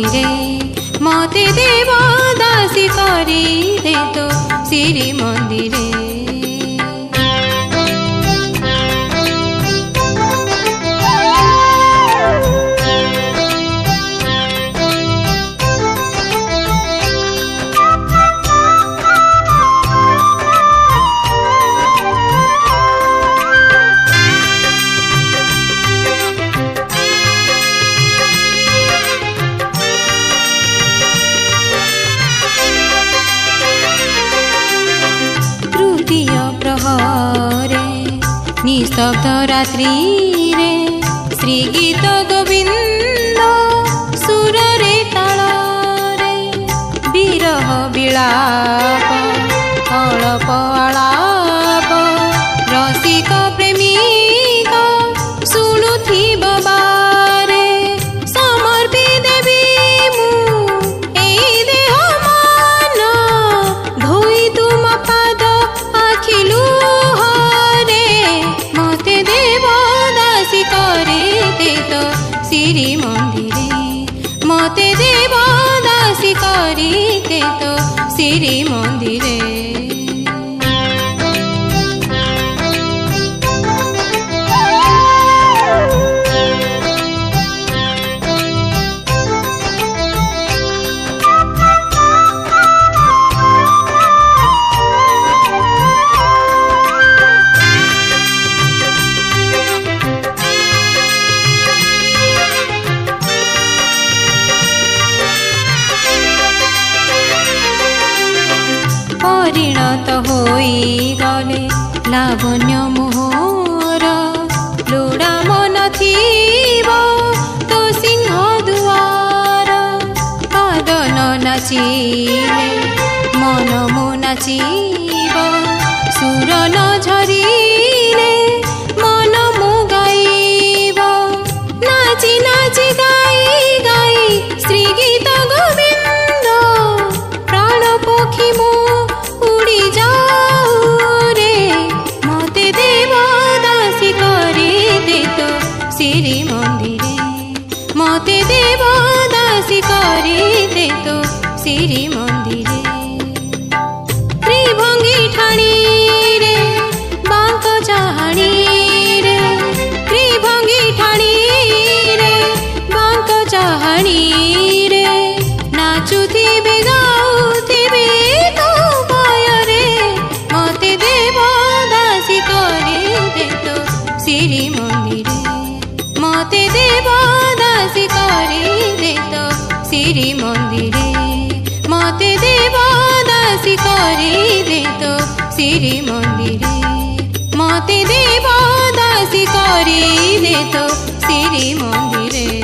ମନ୍ଦିରେ ମତେ ଦେବ ଦାସୀ କରି ଦେ ତୋ ଶ୍ରୀ ମନ୍ଦିରେ। निस्तब्ध रात्रि रे श्री गीत गोविंद सुर रे ताल रे विरह विलाप अळप आलाप रसिक प्रेमिक शुणुथिब बारे समर्पी देवी मु एई देह मन धोई तुम पाद आखिलु श्री मंदिरे मते देव दासी करी दे तो श्री मंदिरे। परिणत होई गले लावण्य मोहर लोड़ा मन थीब तो सिंह दुआर पादन नाचिले मन मो नाचिब सुर न झरिले मन मो गाइब नाची नाची गाई गाई श्री गीत गोविंद प्राण पक्षी मो उड़ी जाऊ रे मते देव दासी करी दे तो श्री मंदिरे मते देव दासी करी दे तो श्री मंदिरे। त्रिभंगी ठाणी रे बांक चाहाणी रे त्रिभंगी ठाणी रे बांक चाहाणी रे नाचुथिबे गाउथिबे तो श्री मंदिरे मते देव दासी करी दे तो श्री मंदिरे मते देव दासी करी दे तो श्री मंदिरे मते देव दासी करी दे तो श्री मंदिरे।